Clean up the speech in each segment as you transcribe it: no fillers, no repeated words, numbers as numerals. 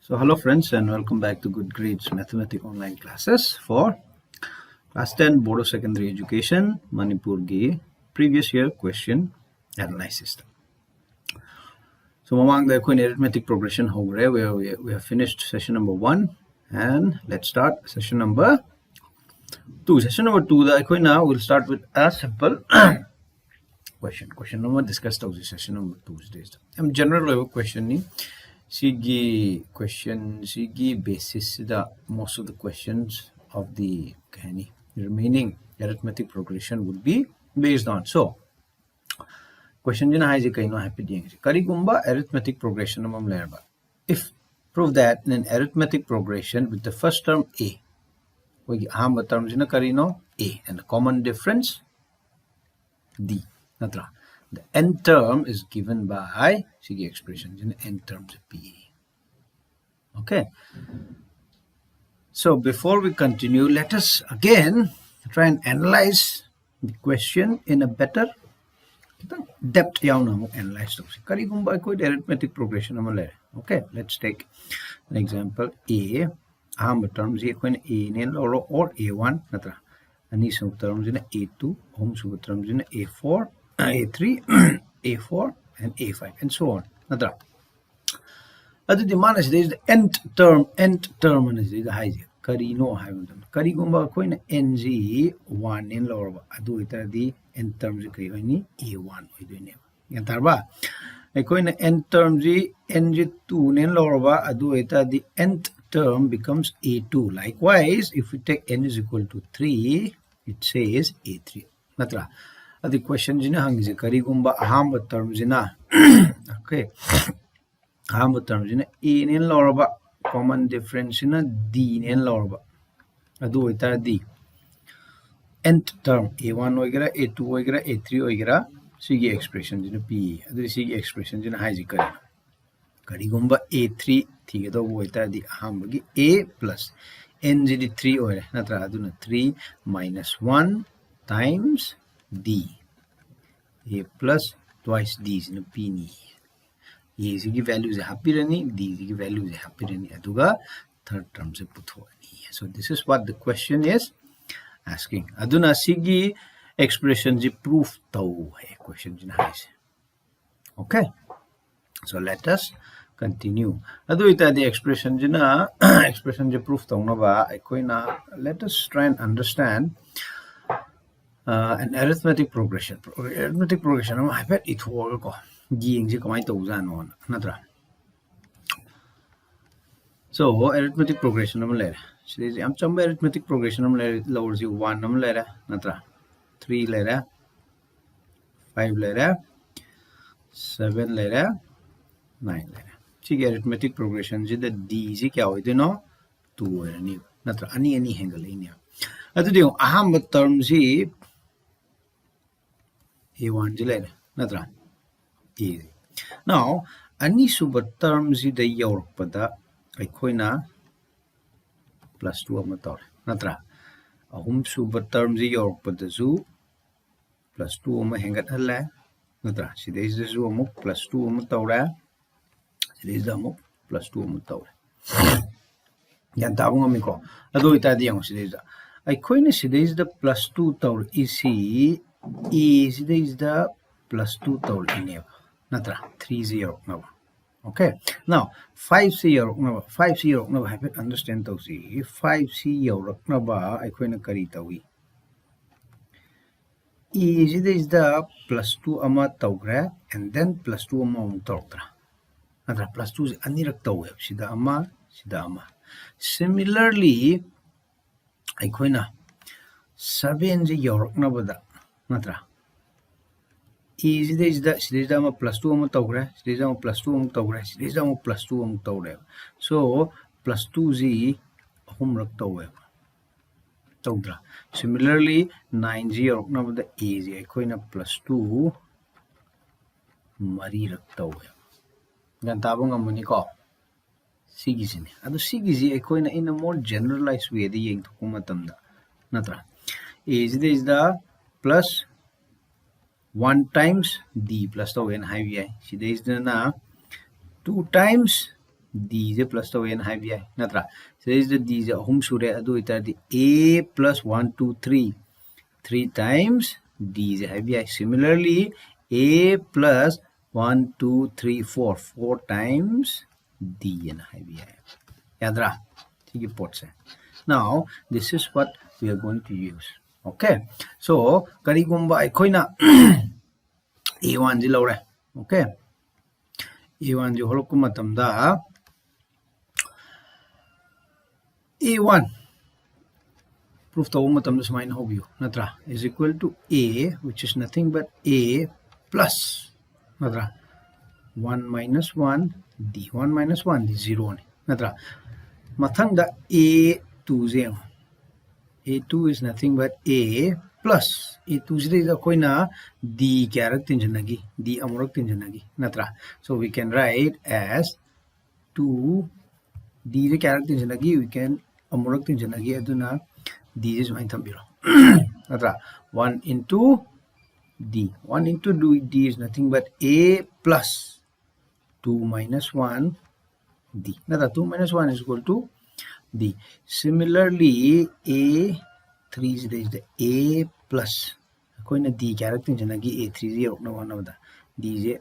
So hello friends and welcome back to GoodGrades Mathematics online classes for class 10 Board of Secondary Education Manipur gi previous year question analysis. So among the arithmetic progression where we have finished session number 1 and let's start session number 2. Session number 2 the now we'll start with a simple question number discussed session number 2 days. General level question ni Sigi question, Sigi basis the most of the questions of the remaining arithmetic progression would be based on. So, question jina hai kaino happy ding. Karigumba arithmetic progression amam lerba. If prove that in an arithmetic progression with the first term a, we hamba term jina karino a and the common difference d. Natra. The n term is given by Sigi expression in n terms of P. Okay. So before we continue, let us again try and analyze the question in a better depth. Analyze arithmetic progression. Okay, let's take an example. A terms a or A1 natra. Ani terms in A2, home terms in A4. A3, A4, and A5, and so on. Natra. Adu the man is the nth term is the high. Karino Hamilton. Karigumba coin NG 1 in lower. Adu it the nth terms A1 we do name. Yantarba. A coin n term G NG 2 in lower. Adu it the nth term becomes A2. Likewise, if we take n is equal to 3, it says A3. Natra. The question jina hangise karigumba ahamba term jina okay ahamba term jina a nen lorba common difference jina d nen lorba adu ita d nth term a1 oigera a2 oigera a3 oigera sigi expression jina p adu sigi expression jina haiji karigumba a3 thigedo oita di ahamba gi a plus n jidi 3 oire natra aduna 3 minus 1 times d a plus twice d is in p ni a is the value is happy rani d is the value is happy rani aduga third term se puthoni. So this is what the question is asking. Aduna sigi expression ji proof tau hai question jina hai. Okay, so let us continue. Adu ita the expression jina expression ji proof tau na ba aikoina let us try and understand an arithmetic progression. Arithmetic progression, I bet it will go. So, arithmetic progression, I'm arithmetic progression, lower 1, natra 3 letter, 5 letter, 7 letter, 9 letter. See, arithmetic progression, the D is 2 natra any angle in here. At the aham terms A1 jiled natra easy. Now any super terms the Yorpada Aikoina plus 2 amator natra ahum super terms Yorpada zoo plus 2 hangat halla natra si there is the zoo plus 2 amatora si there is the plus 2 amatora yan tabung amiko ado ita di ang si there is Aikoina si there is the plus 2 tower is the plus 2 total in natra 30 now. Okay, now 5 no 5 no have to understand to see 5 no ba I coin a caritawi is the plus 2 ama taugra and then plus 2 amount totra natra plus 2 is anirak taw sida ama similarly I coin a 7 no bada natra is the plus 2 amount is plus 2 amount is plus 2 amount so plus 2z homework tawdra similarly 9 now the is a plus 2 mari rak taw gan tabong amani ko sigi sini adu sigi in a more generalized way the yeng matamda natra is the plus 1 times d plus the n high see there is the 2 times D is plus to n high bi. Natra. So is the D is home sure adu itadi A plus 1, 2, 3. 3 times D is high bi. Similarly, A plus 1, 2, 3, 4. 4 times D and high bi. Yadra. Now, this is what we are going to use. Okay. So, karigumba aikoina A1 ji lore. Okay. A1 ji holokku matamda A1 proof to matamda sumaina hobiyo natra is equal to A, which is nothing but A plus natra 1 minus 1 D. 1 minus 1 D 0 ne natra mathangda A2 zero. A2 is nothing but A plus A2 is koina D character tinjanagi D amurak tinjanagi natra. So we can write as 2 D the character tinjanagi, we can amurak tinjanagi aduna D is my thambiro natra 1 into D. 1 into D is nothing but A plus 2 minus 1 D. Natra 2 minus 1 is equal to D. Similarly, A3 is the A plus कोई D character tinjanagi A3 zero no one of the D is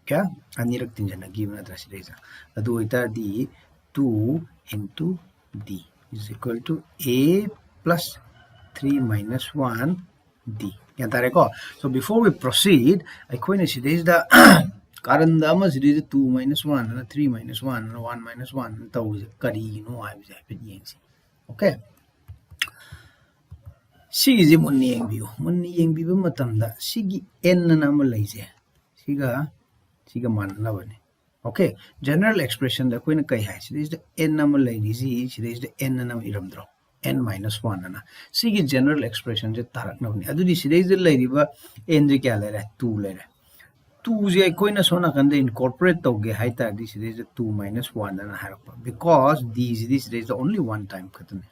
क्या anirak tinjanagi बना तरह से अदु इता D 2 into D is equal to A plus 3 minus 1 D. So before we proceed, I coin is the current dama is 2 minus 1 and 3 minus 1 and 1 minus 1 kari no I was okay. She is a money view. Money yang bibu matamda. Sigi n namalaize. Siga man lavane. Okay. General expression the queen kai has. This is the n namalaize. She is the n nam iramdro. N minus 1 ana. Sigi general expression je tarak navani. Adu di she is the lady ba n je kya lera 2 lera. 2 je koina sona kande incorporate toge haita this is the 2 minus 1 and harapa because this is the only one time khatne.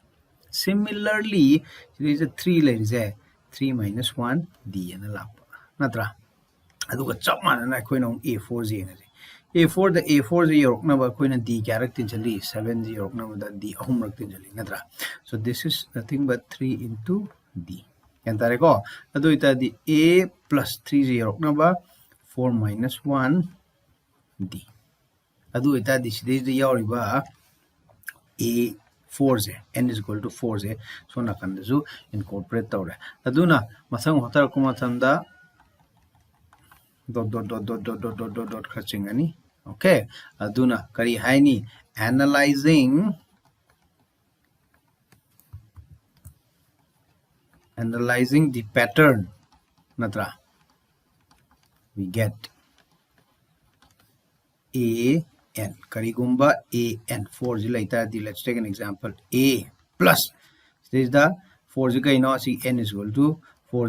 Similarly, there is a 3 ladies 3 minus 1 D and a lap natra aduga chapman and I coin A4 z A4 the A4 the york number coin D character jali 7 0 number the D homework jali natra. So this is nothing but 3 into D and tareko adu ita the A plus 3 0 number 4 minus 1 D. Adu ita this is the yoriba A 4 n is equal to 4 so nakandazu incorporate tawre aduna masang hotar kuma tanda dot khachingani okay aduna kari haini analyzing the pattern natra we get A n karigumba A n 4 later let's take an example A plus this is the 4 see n is equal to 4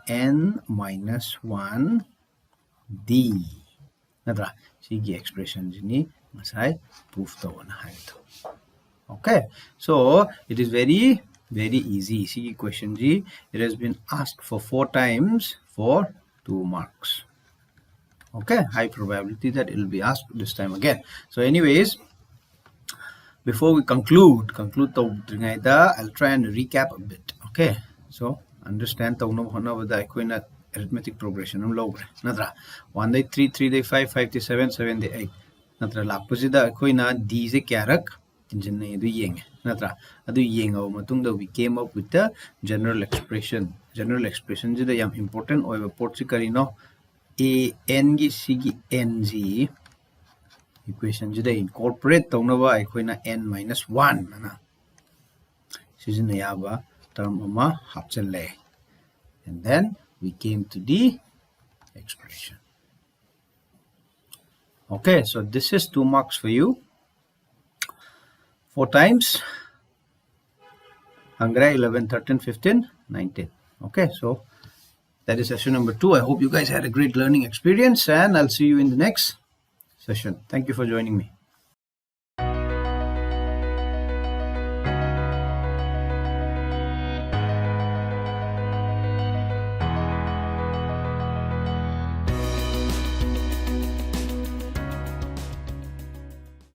n minus 1 D natra see the expression ni masai proof to one okay. So it is very easy. See question G, it has been asked for 4 times for 2 marks. Okay, high probability that it will be asked this time again. So anyways, before we conclude I'll try and recap a bit. Okay, so understand the arithmetic progression 1 day 3 3 day 5 5 day 7 7 day 8 natra lakpasida D je kyarak tinjane du yeng natra adu yeng aw matungda we came up with the general expression je the yam important oiba port si karino A n gi sigi n g equation je the incorporate tawnaba aikoina n minus 1 ana sijina yaba term ama hapchalle and then we came to the expression. Okay, so this is 2 marks for you. 4 times Angra 11 13 15 19. Okay, so that is session number 2. I hope you guys had a great learning experience and I'll see you in the next session. Thank you for joining me.